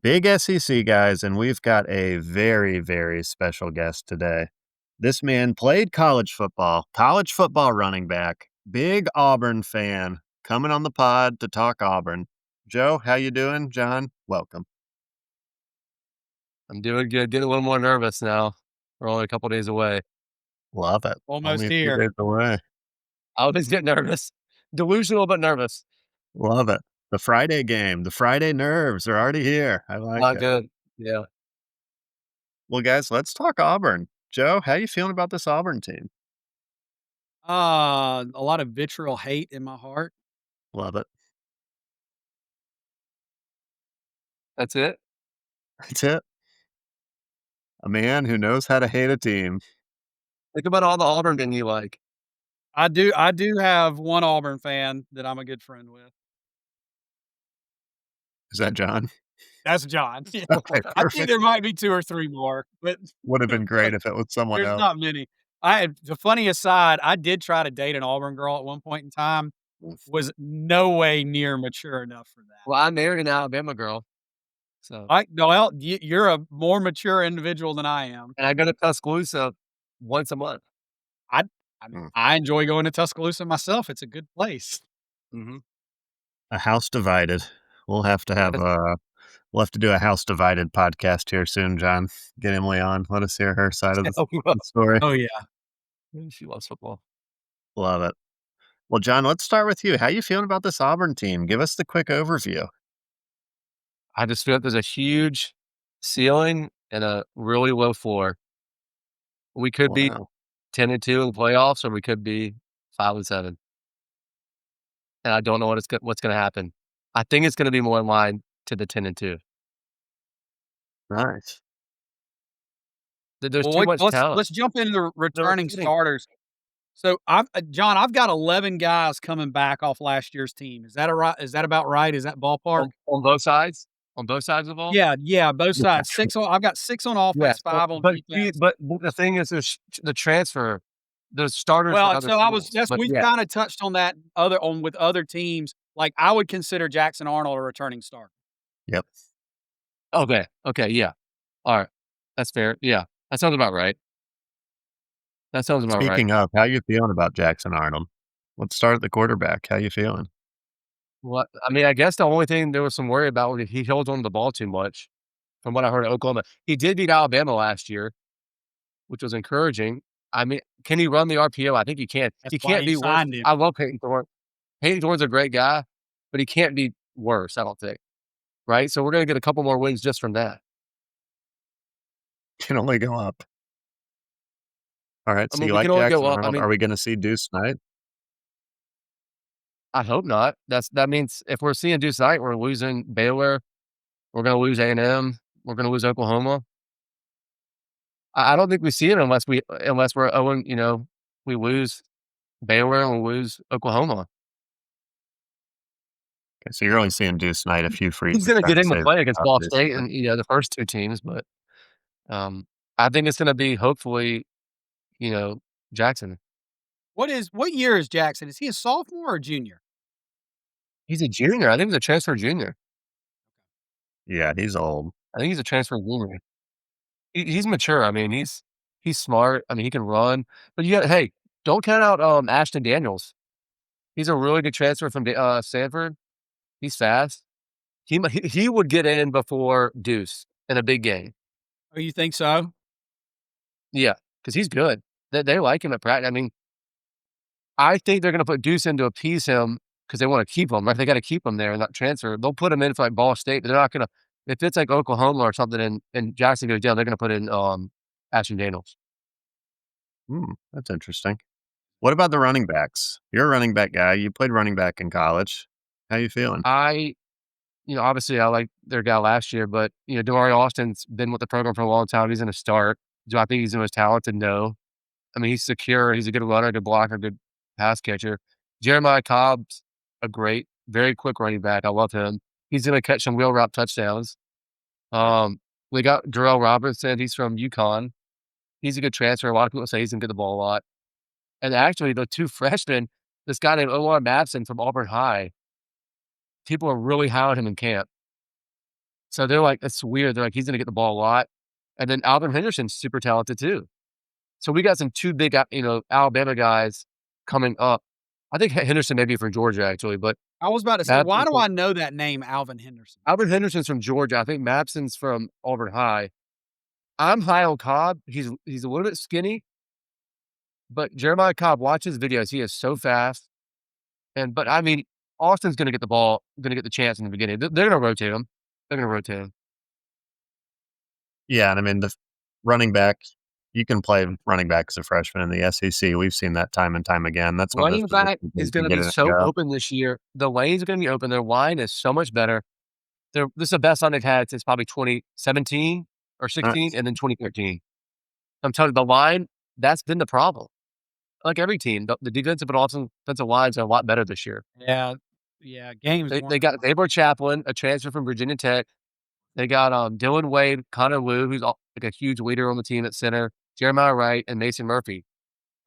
Big SEC guys, and we've got a very, very special guest today. This man played college football running back, big Auburn fan, coming on the pod to talk Auburn. Joe, how you doing? John, welcome. I'm doing good. Getting a little more nervous now. We're only a couple days away. Love it. Only Almost a few here. days away. I always get nervous. Delusional, but nervous. Love it. The Friday game, the Friday nerves are already here. I like Not it. good. Yeah. Well, guys, let's talk Auburn. Joe, how you feeling about this Auburn team? A lot of vitriol hate in my heart. Love it. That's it. That's it. A man who knows how to hate a team. Think about all the Auburn men you like. I do have one Auburn fan that I'm a good friend with. Is that John? That's John. Yeah. Okay, I think perfect. there might be 2 or 3 more, but Would have been great but if it was someone there's else. not many. I had the funny aside, I did try to date an Auburn girl at one point in time, was no way near mature enough for that. Well, I married an Alabama girl. So, I no, well, you're a more mature individual than I am. and I go to Tuscaloosa once a month. I I mean, Mm. I enjoy going to Tuscaloosa myself. It's a good place. Mm-hmm. A house divided. We'll have to have, we'll have to do a house divided podcast here soon, John. Get Emily on. Let us hear her side of the story. Oh, yeah. She loves football. Love it. Well, John, let's start with you. How you feeling about this Auburn team? Give us the quick overview. I just feel like there's a huge ceiling and a really low floor. We could be Wow. 10-2 in the playoffs, or we could be 5-7. And I don't know what's gonna happen. I think it's gonna be more in line to the 10-2. Nice. There's Well, too wait, much talent. let's jump into the They're returning recruiting starters. So, John, I've got 11 guys coming back off last year's team. Is that about right? Is that ballpark? on both sides, on both sides of the ball. Yeah, yeah, both Yeah. sides. 6 on I've got 6 on Yeah, offense, so 5 on but see, defense. but the thing is there's the transfer, there's starters Well, at and other so I was schools, that's but we've yeah. kinda touched on that other on with other teams. Like, I would consider Jackson Arnold a returning starter. Yep. Okay, yeah. Alright. That's fair. Yeah, that sounds about right. That sounds about right. Speaking of, how you feeling about Jackson Arnold? Let's start at the quarterback. How you feeling? What I mean, I guess the only thing there was some worry about was he holds on to the ball too much, from what I heard at Oklahoma. He did beat Alabama last year, which was encouraging. I mean, can he run the RPO? I think he can. That's He why can't you be worse. signed him. I love Peyton Thorne. Peyton Thorne's a great guy, but he can't be worse, I don't think, right? So we're gonna get a couple more wins just from that. Can only go up. All right, I so mean, you we like can only go Jackson up. I Arnold. Are mean, we gonna see Deuce Knight? I hope not. That means if we're seeing Deuce Knight, we're losing Baylor, we're gonna lose A&M, we're gonna lose Oklahoma. I don't think we see it unless we're 0, we lose Baylor and we lose Oklahoma. Okay, so you're only seeing Deuce Knight if you He's freeze. gonna Trying get to in to say play against about Ball Deuce State Knight. and, the first 2 teams, but, I think it's gonna be hopefully, you know, Jackson. What year is Jackson? Is he a sophomore or junior? He's a junior. I think he's a transfer junior. Yeah, he's old. I think he's a transfer junior. He's mature. I mean, he's smart. I mean, he can run. But hey, don't count out Ashton Daniels. He's a really good transfer from Stanford. He's fast. He would get in before Deuce in a big game. Oh, you think so? Yeah, because he's good. They like him at practice. I mean, I think they're going to put Deuce in to appease him because they want to keep him. Right? They got to keep him there and not transfer. They'll put him in for like Ball State, but they're not going to. If it's like Oklahoma or something and Jackson goes down, they're going to put in Ashton Daniels. That's interesting. What about the running backs? You're a running back guy. You played running back in college. How you feeling? Obviously I like their guy last year, but Damari Austin's been with the program for a long time. He's going to start. Do I think he's the most talented? No. I mean, he's secure. He's a good runner, good blocker, good pass catcher. Jeremiah Cobb's a great, very quick running back. I love him. He's going to catch some wheel route touchdowns. We got Darrell Robertson. He's from UConn. He's a good transfer. A lot of people say he's going to get the ball a lot. And actually, the 2 freshmen, this guy named Omar Matson from Auburn High, people are really high on him in camp. So they're like, it's weird. They're like, he's gonna get the ball a lot. And then Alvin Henderson's super talented too. So we got some 2 big, Alabama guys coming up. I think Henderson may be from Georgia actually, but I was about to say, why Madsen's do from I know that name, Alvin Henderson? Alvin Henderson's from Georgia. I think Madsen's from Auburn High. I'm high on Cobb. He's a little bit skinny, but Jeremiah Cobb, watch his videos. He is so fast. But I mean, Austin's gonna get the ball, gonna get the chance in the beginning. They're gonna rotate him. They're gonna rotate him. Yeah, and I mean, the running back, you can play running back as a freshman in the SEC. We've seen that time and time again. That's one of those Running back positions where is you can gonna get be in and so go. open this year. The lanes are gonna be open. Their line is so much better. This is the best line they've had since probably 2017 or 16 Nice. and then 2013. I'm telling you, the line, that's been the problem. Like every team, the defensive and offensive lines are a lot better this year. Yeah, yeah, games They weren't got Xavier Chaplin, a transfer from Virginia Tech. They got Dylan Wade, Connor Wu, who's like a huge leader on the team at center, Jeremiah Wright, and Mason Murphy.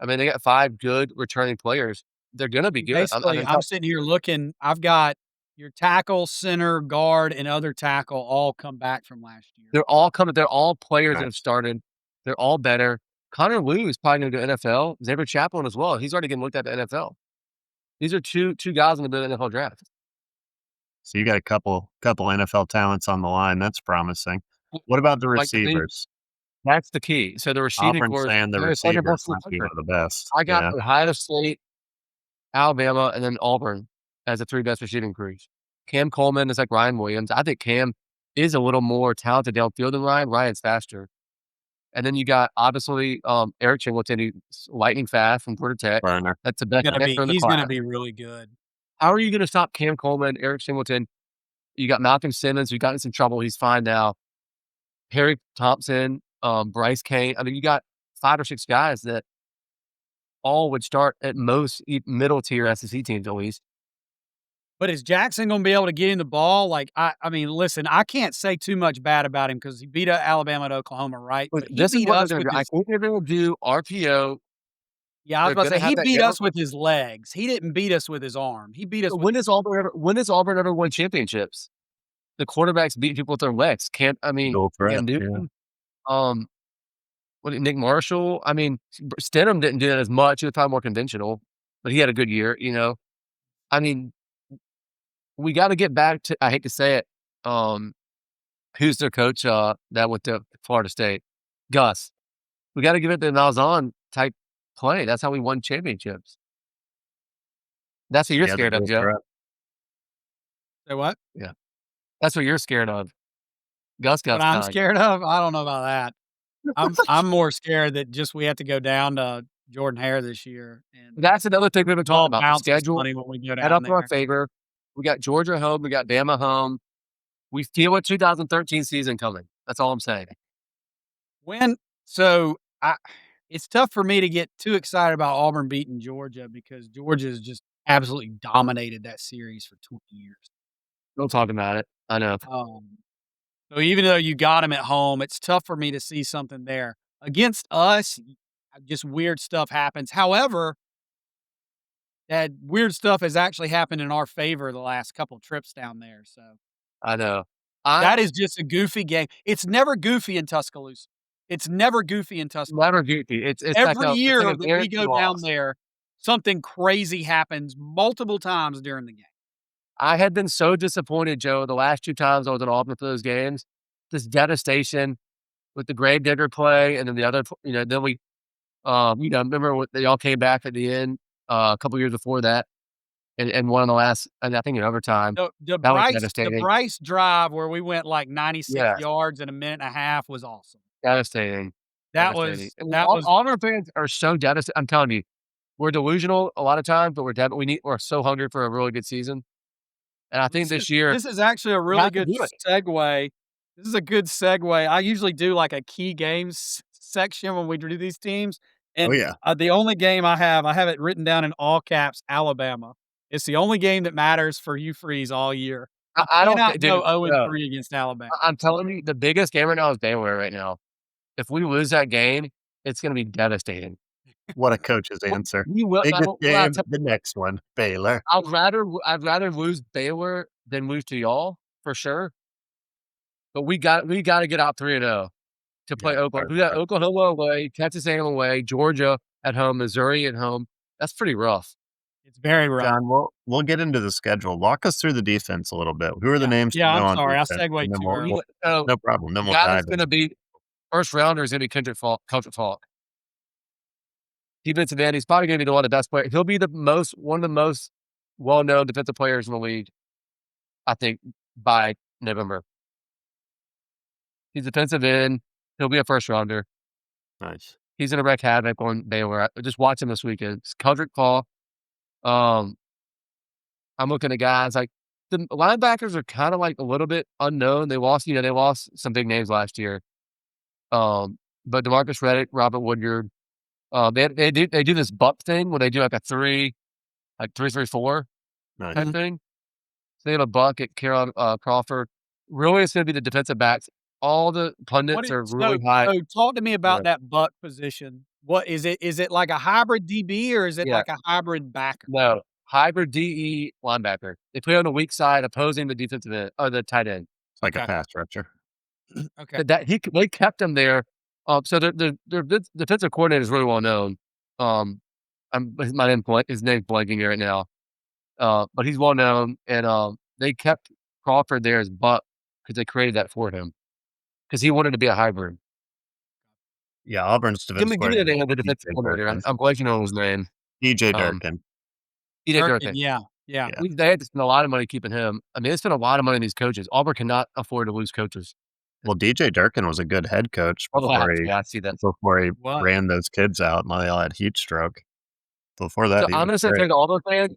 I mean, they got 5 good returning players. They're gonna be good. basically, I'm sitting here looking, I've got your tackle, center, guard, and other tackle all come back from last year. They're all coming. They're all players that have Nice. started. They're all better. Connor Wu is probably going to go NFL. Xavier Chaplin as well. He's already getting looked at the NFL. These are two guys in the NFL draft. So you got a couple NFL talents on the line. That's promising. What about the Like receivers? that's the key. So the receiving Auburn's core is saying the they're second receivers best in might the be one country. of the best. I got Yeah, Ohio State, Alabama, and then Auburn as the 3 best receiving crews. Cam Coleman is like Ryan Williams. I think Cam is a little more talented downfield than Ryan. Ryan's faster. And then you got obviously Eric Chingleton, who's lightning fast from Georgia Tech. burner. That's the best connector in the He's gonna class. be really good. How are you gonna stop Cam Coleman, Eric Singleton? You got Malcolm Simmons, who got in some trouble. He's fine now. Harry Thompson, Bryce Kane. I mean, you got 5 or 6 guys that all would start at most middle tier SEC teams at least. But is Jackson gonna be able to get him the ball? Like, I mean, listen, I can't say too much bad about him because he beat Alabama at Oklahoma, right? But But he this is beat what they're us gonna with do. I his think they're gonna do RPO. yeah, I was They're about to gonna say, he have that beat air. us with his legs. He didn't beat us with his arm. He beat us with When has Auburn ever won championships? The quarterbacks beat people with their legs. Dual threat. Cam Yeah. Newton, um, Nick Marshall. I mean, Stidham didn't do that as much. He was probably more conventional, but he had a good year, you know? I mean, we gotta get back to, I hate to say it, who's their coach, that went to Florida State? Gus. We gotta give it the Malzahn type play. That's how we won championships. That's what you're Yeah, the scared of, dual Joe. threat. say what? Yeah. That's what you're scared of. Gus What got I'm kind. scared of? I don't know about that. I'm more scared that just we have to go down to Jordan Hare this year, and That's another thing we've been talking all about. The bounces schedule, money when we go head down up in our there. favor. We got Georgia home, we got Bama home. We feel a 2013 season coming. That's all I'm saying. When so I it's tough for me to get too excited about Auburn beating Georgia because Georgia's just absolutely dominated that series for 20 years. Don't talk about it. I know. So even though you got them at home, it's tough for me to see something there. Against us, just weird stuff happens. However, that weird stuff has actually happened in our favor the last couple trips down there. So I know. that I is just a goofy game. It's never goofy in Tuscaloosa. It's never goofy in Tuscaloosa. never goofy. It's like Every it's year like a that we go guaranteed down loss. there, something crazy happens multiple times during the game. I had been so disappointed, Joe, the last 2 times I was in Auburn for those games. This devastation with the Gravedigger play, and then the other, then we, remember when they all came back at the end a couple years before that, and won in the last, and I think in overtime. The That was The devastating. Bryce drive where we went like 96 Yes, yards in a minute and a half was awesome. devastating, devastating. And That was all our fans are so devastated. I'm telling you, we're delusional a lot of times, but we're so hungry for a really good season. And I think this year this is actually a we really have to good do it. segue. This is a good segue. I usually do like a key games section when we do these teams, Oh, and, yeah. the only game I have it written down in all caps, Alabama. It's the only game that matters for Hugh Freeze all year. You I don't cannot think, go dude, 0-3 against Alabama. I'm telling you, the biggest game right now is Baylor right now. If we lose that game, it's gonna be devastating. What a coach's answer. We will Biggest well, game, the next one, Baylor. I'd rather lose Baylor than lose to y'all for sure. but we gotta get out 3-0 to play Yeah, Oklahoma. We got Oklahoma away, Texas A&M away, Georgia at home, Missouri at home. That's pretty rough. It's very rough. John, we'll get into the schedule. Walk us through the defense a little bit. Who are the Yeah. names to Yeah, I'm know on sorry. I defense? And segued then too early. So, no problem. Then the we'll guy dive that's in. gonna be first rounder is gonna be Kendrick Falk. Defensive end, he's probably gonna be one of the best players. He'll be one of the most well-known defensive players in the league, I think, by November. He's defensive end. He'll be a first rounder. Nice. He's gonna wreak havoc on Baylor. I just watch him this weekend. It's Kendrick Falk. Um, I'm looking at guys like the linebackers are kind of like a little bit unknown. They lost some big names last year. But DeMarcus Reddick, Robert Woodyard, they do this buck thing where they do like a 3-3-4 Nice. type thing. So they have a buck at Carol Crawford. Really, it's going to be the defensive backs. All the pundits are really high. So talk to me about Yeah. that buck position. What is it? Is it like a hybrid DB or is it Yeah. like a hybrid backer? No, hybrid DE linebacker. They play on the weak side, opposing the defensive end or the tight end. It's like a Okay. pass rusher. Okay. They kept him there. So their defensive coordinator is really well known. His name's blanking here right now. But he's well known, and they kept Crawford there as buck because they created that for him because he wanted to be a hybrid. Yeah, Auburn's defense Give me the name of the DJ defensive coordinator. Durkin. I'm blanking on his name. DJ Durkin. DJ Durkin, Durkin. yeah. Yeah. They had to spend a lot of money keeping him. I mean, they spent a lot of money on these coaches. Auburn cannot afford to lose coaches. Well, DJ Durkin was a good head coach Oh, before I see that. he What? ran those kids out and they all had heat stroke. Before that, So he I'm was gonna say great. to Auburn fans,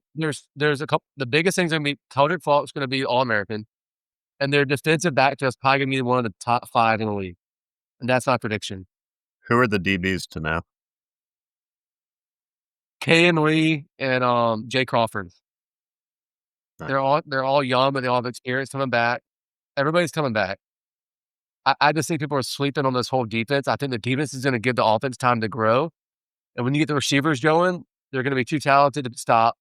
there's a couple. The biggest things are gonna be Kendrick Falk's gonna be All American, and their defensive back is probably gonna be one of the top 5 in the league, and that's my prediction. Who are the DBs to know? K.M. Lee and Jay Crawford. Nice. They're all young, but they all have experience coming back. Everybody's coming back. I just think people are sleeping on this whole defense. I think the defense is gonna give the offense time to grow, and when you get the receivers going, they're gonna be too talented to stop.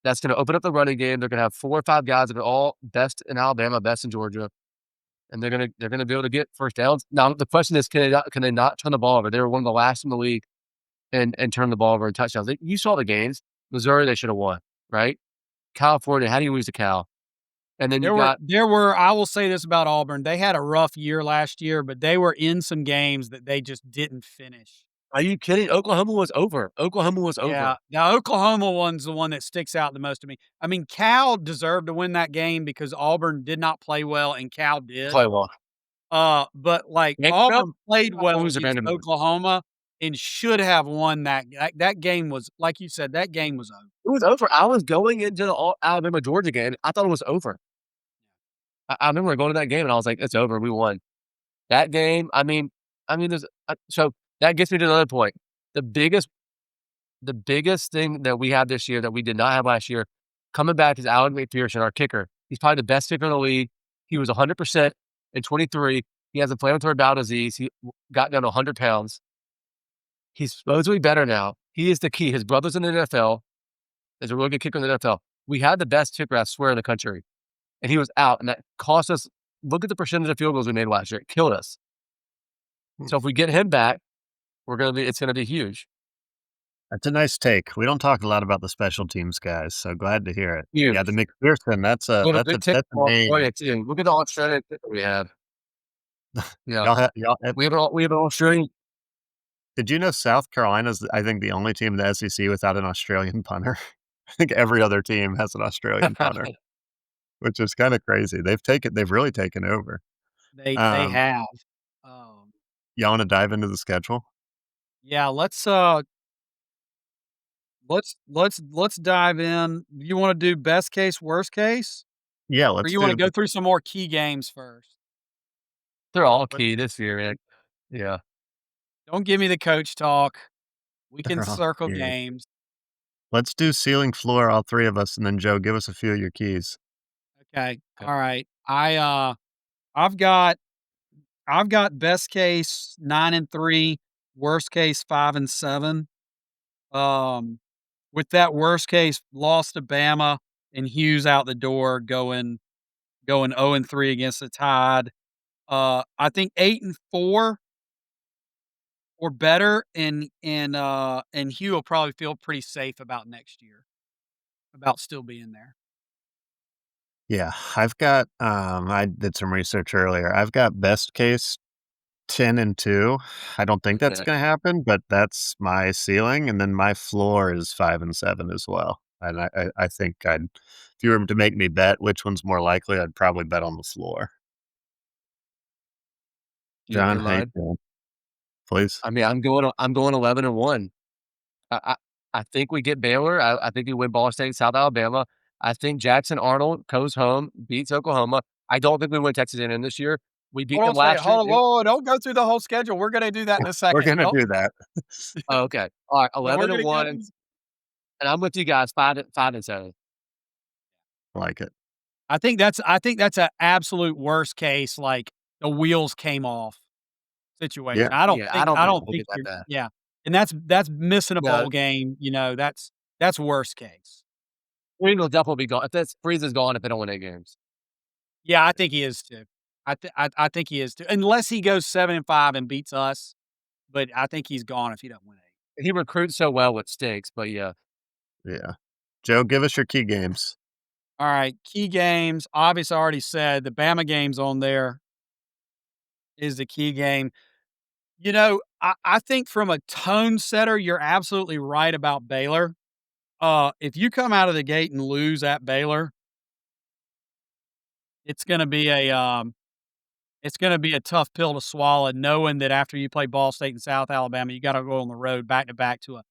That's gonna open up the running game. They're gonna have 4 or 5 guys that are all best in Alabama, best in Georgia, and they're gonna be able to get first downs. Now the question is, can they not turn the ball over? They were one of the last in the league and turn the ball over in touchdowns. You saw the games. Missouri, they should have won, right? California, how do you lose to Cal? And then There were I will say this about Auburn. They had a rough year last year, but they were in some games that they just didn't finish. are you kidding? Oklahoma was over. Yeah. Now Oklahoma one's the one that sticks out the most to me. I mean, Cal deserved to win that game because Auburn did not play well and Cal did. Play well. But like Vanderbilt? Auburn played well Lose to against Vanderbilt. Oklahoma and should have won that game was like you said, that game was over. It was over. I was going into the Alabama Georgia game. I thought it was over. I remember going to that game and I was like, "It's over. We won." That game. There's so that gets me to another point. The biggest thing that we have this year that we did not have last year, coming back is Allen McPherson, our kicker. He's probably the best kicker in the league. He was 100% in 23. He has inflammatory bowel disease. He got down to 100 pounds. He's supposedly better now. He is the key. His brother's in the NFL. There's a really good kicker in the NFL. We had the best kicker, I swear, in the country. And he was out, and that cost us. Look at the percentage of field goals we made last year. It killed us. So if we get him back, it's gonna be huge. That's a nice take. We don't talk a lot about the special teams guys, so glad to hear it. Huge. Yeah, the McPherson, that's a name. Look at the Australian kicker we have. Yeah, we have an Australian. Did you know South Carolina's, I think, the only team in the SEC without an Australian punter? I think every other team has an Australian punter, which is kind of crazy. They've really taken over. They have. You want to dive into the schedule? Yeah, let's dive in. You want to do best case, worst case? Yeah, Or you want to go through some more key games first? They're all key this year, man. Yeah. Don't give me the coach talk. We can They're all circle key. games. Let's do ceiling floor, all 3 of us, and then Joe, give us a few of your keys. Okay. All right. I've got best case 9-3, worst case 5-7. With that worst case loss to Bama and Hughes out the door going 0-3 against the Tide. I think 8-4 or better, and Hugh will probably feel pretty safe about next year, about still being there. Yeah, I've got, I did some research earlier. I've got best case 10-2. I don't think that's Okay. gonna happen, but that's my ceiling, and then my floor is 5-7 as well. And I think if you were to make me bet which one's more likely, I'd probably bet on the floor. You wanna John, hear how you mine? feeling? Please? I mean, I'm going 11-1. I think we get Baylor. I think we win Ball State, South Alabama. I think Jackson Arnold goes home, beats Oklahoma. I don't think we win Texas A&M this year. We beat Hold on them a second. last year. Hold on. Whoa, whoa, don't go through the whole schedule. We're gonna do that in a We're second. gonna Don't do that. Oh, okay. All right, but we're 11 and gonna get 1, these. and I'm with you guys, 5-7. I like it. I think that's a absolute worst case, like, the wheels came off situation. Yeah, Yeah, I don't we'll think get that you're bad. yeah, and that's missing a No, bowl game, that's worst case. Green will definitely be gone. If this Freeze is gone if they don't win 8 games. Yeah, I think he is too. I think he is too, unless he goes 7-5 and beats us, but I think he's gone if he don't win 8. He recruits so well with stakes, but yeah. yeah. Joe, give us your key games. Alright, key games, obviously, I already said the Bama game's on there is the key game. I think from a tone setter, you're absolutely right about Baylor. If you come out of the gate and lose at Baylor, it's gonna be it's gonna be a tough pill to swallow knowing that after you play Ball State and South Alabama, you gotta go on the road back to back to a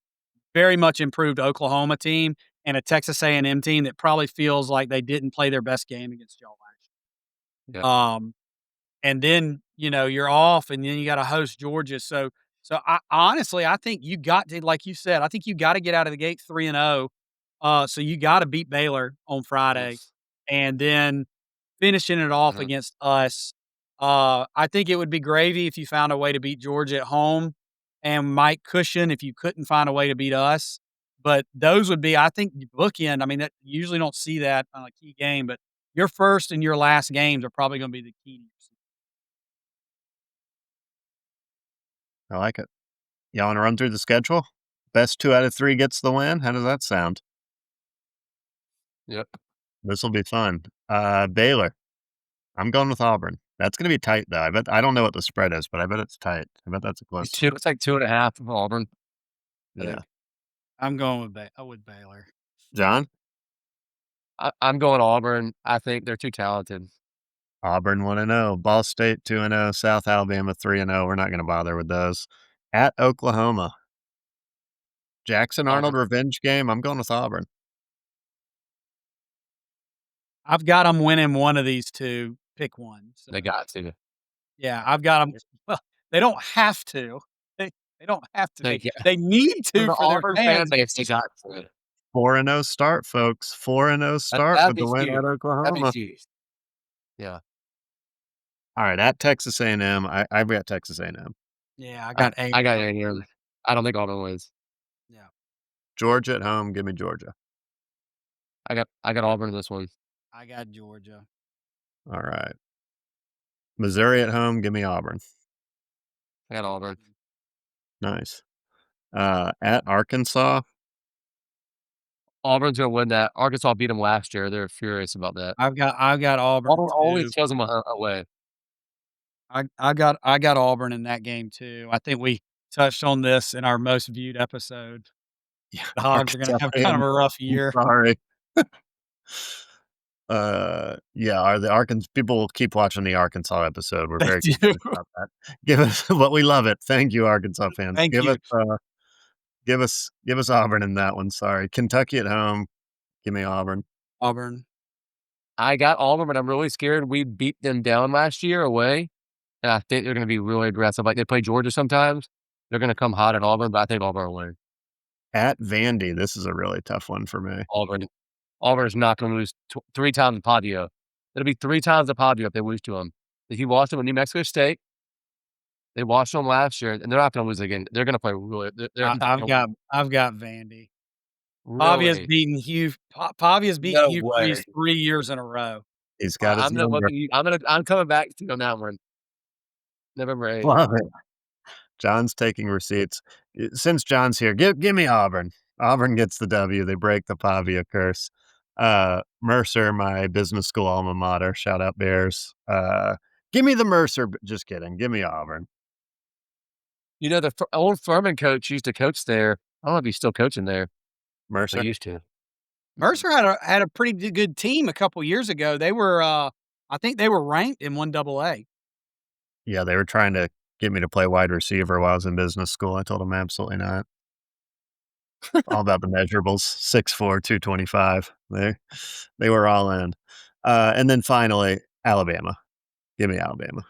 very much improved Oklahoma team and a Texas A&M team that probably feels like they didn't play their best game against y'all last Yeah. year. And then, you're off and then you gotta host Georgia. So I honestly, I think you got to like you said, I think you gotta get out of the gate 3-0. So you gotta beat Baylor on Friday Yes. and then finishing it off Mhm. against us. I think it would be gravy if you found a way to beat Georgia at home and Mike Cushion if you couldn't find a way to beat us. But those would be, I think, the bookend. I mean, that you usually don't see that on a key game, but your first and your last games are probably gonna be the key to your season. I like it. Y'all wanna run through the schedule? Best 2 out of 3 gets the win? How does that sound? Yep. This'll be fun. Baylor. I'm going with Auburn. That's gonna be tight, though. I don't know what the spread is, but I bet it's tight. I bet that's a It's close 2 one. it's like 2.5 for Auburn, I Yeah. think. I'm going with Baylor. John? I'm going Auburn. I think they're too talented. Auburn 1-0, Ball State 2-0, South Alabama 3-0. We're not gonna bother with those. At Oklahoma, Jackson Arnold Auburn. revenge game. I'm going with Auburn. I've got them winning one of these 2. Pick one. So, They got to. yeah, I've got them. Well, they don't have to. They don't have to. They They need For to the for their Auburn fan fans. base, they got to. 4-0 start, folks. 4-0 start That'd with the be win at huge. That'd be Oklahoma. huge. Yeah. All right, at Texas A&M, I've got Texas A&M. Yeah, I I got 8. I got it here. I don't think Auburn wins. Yeah, Georgia at home, give me Georgia. I got Auburn in this one. I got Georgia. All right. Missouri at home, give me Auburn. I got Auburn. Nice. At Arkansas, Auburn's gonna win that. Arkansas beat them last year. They're furious about that. I've got Auburn Auburn always too. kills them away. I got Auburn in that game too. I think we touched on this in our most viewed episode. yeah, The Hogs are gonna Arkansas have kind of fans, a rough I'm year. sorry. Yeah, are the Arkansas people will keep watching the Arkansas episode. We're They very do. concerned about that. Give us but we love it. Thank you, Arkansas fans. Thank you, Give us Auburn in that one, sorry. Kentucky at home, give me Auburn. Auburn. I got Auburn, but I'm really scared. We beat them down last year away, and I think they're gonna be really aggressive. Like they play Georgia sometimes. They're gonna come hot at Auburn, but I think Auburn will win. At Vandy, this is a really tough one for me. Auburn. Auburn is not gonna lose 3 times in Padio. It'll be 3 times the Padio if they lose to them. If you watched them with New Mexico State, they watched them last year, and they're not gonna lose again. They're gonna play really. They're I, not I've gonna got I've got Vandy. really. Pavia's beaten No Hugh way. Freeze 3 years in a row. He's got his I'm not number. looking. I'm coming back to you on that one. November 8th. Love it. John's taking receipts. Since John's here, give me Auburn. Auburn gets the W. They break the Pavia curse. Mercer, my business school alma mater. Shout out Bears. Give me the Mercer. Just kidding. Give me Auburn. You know, the old Furman coach used to coach there. I don't know if he's still coaching there. He Mercer. used to. Mercer had a pretty good team a couple years ago. They were, I think they were ranked in 1AA. Yeah, they were trying to get me to play wide receiver while I was in business school. I told them absolutely not. All about the measurables. 6'4", 225. They were all in. And then finally, Alabama. Give me Alabama.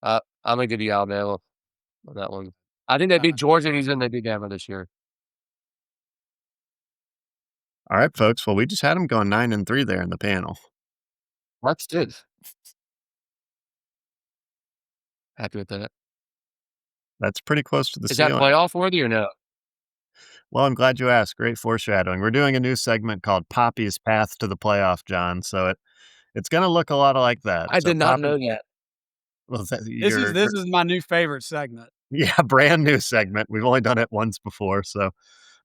I'm gonna give you Alabama on that one. I think they beat Georgia, and they beat Bama this year. All right, folks. Well, we just had them going 9-3 there in the panel. That's good. Happy with that. That's pretty close to the Is that ceiling. playoff worthy or no? Well, I'm glad you asked. Great foreshadowing. We're doing a new segment called Poppy's Path to the Playoff, John. So it's going to look a lot like that. I So did not know that. well, This is my new favorite segment. yeah, brand new segment. We've only done it once before. So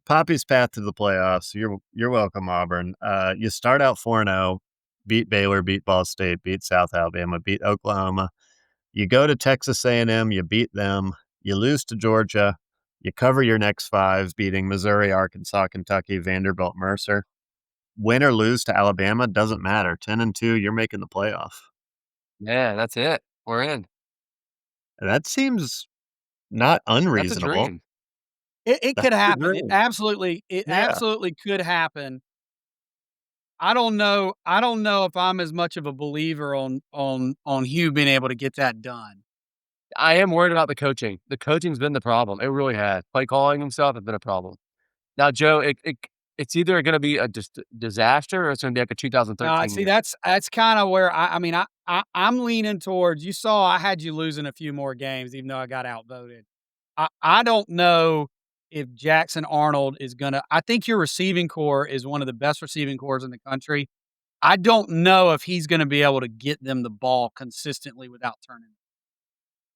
Poppy's Path to the Playoffs. You're welcome, Auburn. You start out 4-0, beat Baylor, beat Ball State, beat South Alabama, beat Oklahoma. You go to Texas A&M, you beat them. You lose to Georgia. You cover your next five, beating Missouri, Arkansas, Kentucky, Vanderbilt, Mercer. Win or lose to Alabama doesn't matter. 10-2, you're making the playoff. Yeah, that's it. We're in. That seems not That's a unreasonable. dream. It That's could a happen. dream. It Yeah. absolutely could happen. I don't know if I'm as much of a believer on Hugh being able to get that done. I am worried about the coaching. The coaching's been the problem. It really has. Play calling himself has been a problem. Now, Joe, it's either gonna be a disaster or it's gonna be like a 2013 See, year. that's kinda where I mean, I'm leaning towards you saw I had you losing a few more games even though I got outvoted. I don't know if Jackson Arnold is gonna I think your receiving core is one of the best receiving cores in the country. I don't know if he's gonna be able to get them the ball consistently without turning.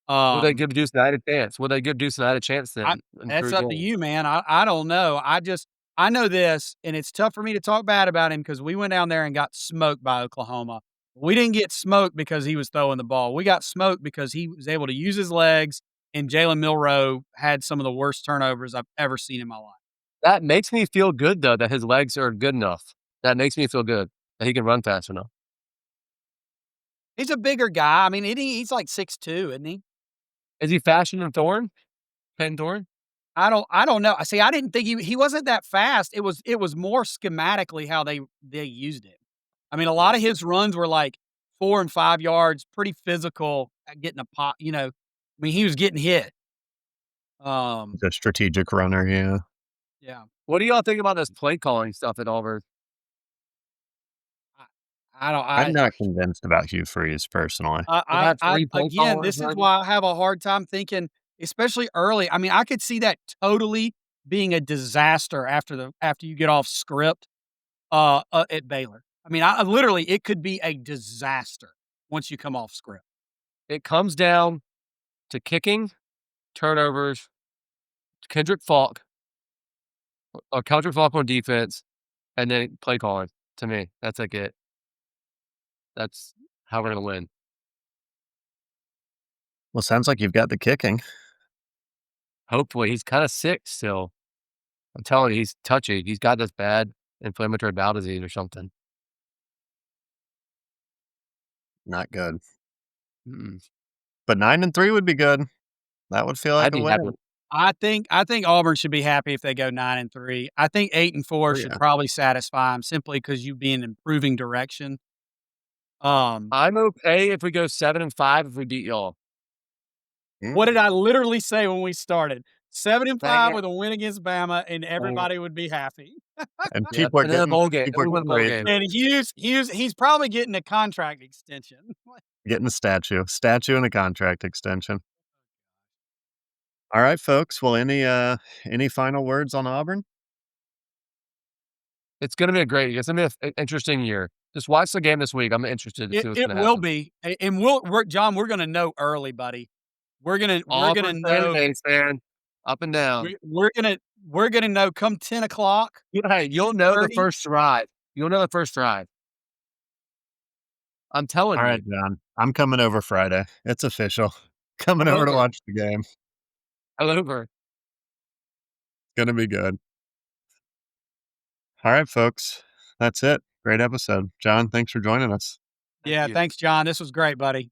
Will they Um, give Deuce Knight a chance? Will they give Deuce Knight a chance I then in That's 3 up to games? you, man. I don't know. I know this, and it's tough for me to talk bad about him because we went down there and got smoked by Oklahoma. We didn't get smoked because he was throwing the ball. We got smoked because he was able to use his legs, and Jalen Milroe had some of the worst turnovers I've ever seen in my life. That makes me feel good, though, that his legs are good enough. That makes me feel good that he can run fast enough. He's a bigger guy. I mean, he's like 6'2", isn't he? Is he faster than Thorne? Penn Thorne? I don't know. See, I didn't think he wasn't that fast. It was more schematically how they used it. I mean, a lot of his runs were like 4 and 5 yards, pretty physical at getting a pot, I mean, he was getting hit. Um, The strategic runner, yeah. yeah. What do y'all think about this play calling stuff at Auburn? I I don't I'm not convinced about Hugh Freeze personally. They have 3 play again, callers this is running? why I have a hard time thinking, especially early. I mean, I could see that totally being a disaster after you get off script. At Baylor. I mean, I literally it could be a disaster once you come off script. It comes down to kicking, turnovers, Kendrick Falk on defense, and then play calling. To me, that's like it. That's how we're gonna win. Well, sounds like you've got the kicking. Hopefully, he's kinda sick still. I'm telling you, he's touchy. He's got this bad inflammatory bowel disease or something. Not good. Mm-mm. But 9-3 would be good. That would feel like I'd a be happy win. with I think Auburn should be happy if they go 9-3. I think 8-4 Oh, should yeah. probably satisfy them simply because you be in improving direction. Um, I'm okay if we go 7-5 if we beat y'all. what did Mm. I literally say when we started? 7 and Dang 5 it. with a win against Bama, and Dang it. everybody would be happy. And Yep, people are and then a getting bowl game. people Then are we win a getting bowl raised. game. And he's probably getting a contract extension. Getting a statue and a contract extension. All right, folks. Well, any final words on Auburn? It's gonna be a great year. It's gonna be an interesting year. Just watch the game this week. I'm interested to see what's It gonna will happen. be, and we're John, we're gonna know early, buddy. We're gonna Auburn fan know base, man. Up and down. we're gonna know come 10 o'clock, Hey, you'll know the 10:30. first drive. You'll know the first drive. I'm telling All right, you. John. I'm coming over Friday. It's official. Coming Come over to over. watch the game. It's Come over. gonna be good. All right, folks. That's it. Great episode. John, thanks for joining us. Thank Yeah, you. thanks, John. This was great, buddy.